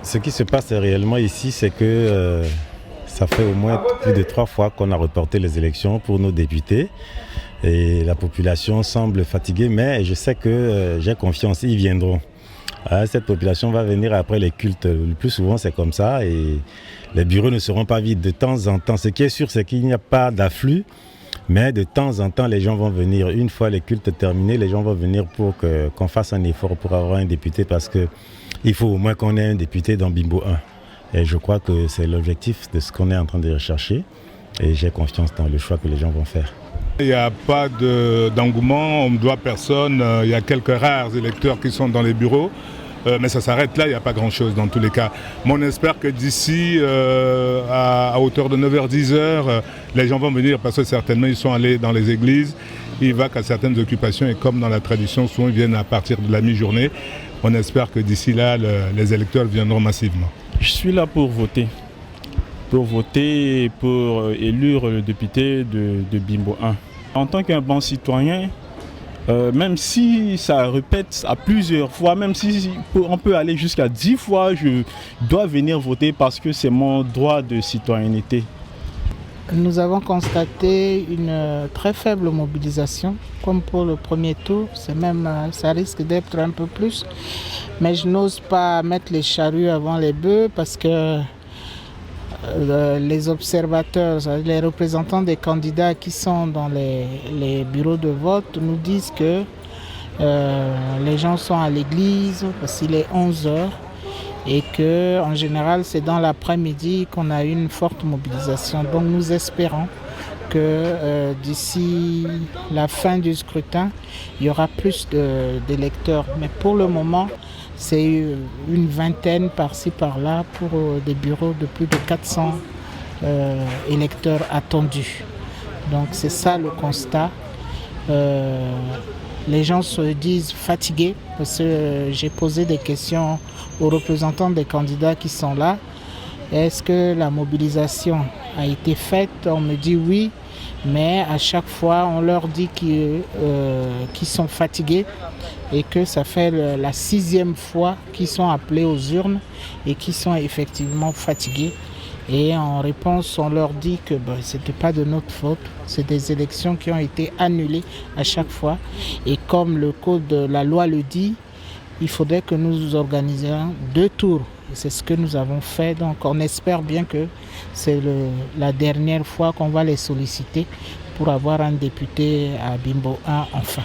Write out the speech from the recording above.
Ce qui se passe réellement ici, c'est que ça fait au moins plus de 3 fois qu'on a reporté les élections pour nos députés. Et la population semble fatiguée, mais je sais que j'ai confiance, ils viendront. Cette population va venir après les cultes. Le plus souvent, c'est comme ça. Et les bureaux ne seront pas vides de temps en temps. Ce qui est sûr, c'est qu'il n'y a pas d'afflux. Mais de temps en temps, les gens vont venir. Une fois les cultes terminés, les gens vont venir pour qu'on fasse un effort pour avoir un député. Parce qu'il faut au moins qu'on ait un député dans Bimbo 1. Et je crois que c'est l'objectif de ce qu'on est en train de rechercher. Et j'ai confiance dans le choix que les gens vont faire. Il n'y a pas d'engouement, on ne doit personne. Il y a quelques rares électeurs qui sont dans les bureaux. Mais ça s'arrête là, il n'y a pas grand-chose dans tous les cas. Mais on espère que d'ici à hauteur de 9h-10h, les gens vont venir parce que certainement ils sont allés dans les églises. Ils vont à certaines occupations et comme dans la tradition, souvent ils viennent à partir de la mi-journée. On espère que d'ici là, les électeurs viendront massivement. Je suis là pour voter. Pour voter et pour élire le député de Bimbo 1. En tant qu'un bon citoyen, même si ça répète à plusieurs fois, même si on peut aller jusqu'à 10 fois, je dois venir voter parce que c'est mon droit de citoyenneté. Nous avons constaté une très faible mobilisation, comme pour le premier tour. Ça risque d'être un peu plus. Mais je n'ose pas mettre les charrues avant les bœufs parce que les observateurs, les représentants des candidats qui sont dans les bureaux de vote nous disent que les gens sont à l'église parce qu'il est 11h et qu'en général c'est dans l'après-midi qu'on a une forte mobilisation. Donc nous espérons que d'ici la fin du scrutin, il y aura plus d'électeurs. Mais pour le moment, c'est une vingtaine par-ci par-là pour des bureaux de plus de 400 électeurs attendus. Donc c'est ça le constat. Les gens se disent fatigués parce que j'ai posé des questions aux représentants des candidats qui sont là. Est-ce que la mobilisation a été faite? On me dit oui, mais à chaque fois on leur dit qu'ils sont fatigués et que ça fait la 6e fois qu'ils sont appelés aux urnes et qu'ils sont effectivement fatigués. Et en réponse, on leur dit que ce n'était pas de notre faute, c'est des élections qui ont été annulées à chaque fois. Et comme le code de la loi le dit, il faudrait que nous organisions 2 tours. Et c'est ce que nous avons fait. Donc on espère bien que c'est la dernière fois qu'on va les solliciter pour avoir un député à Bimbo 1 enfin.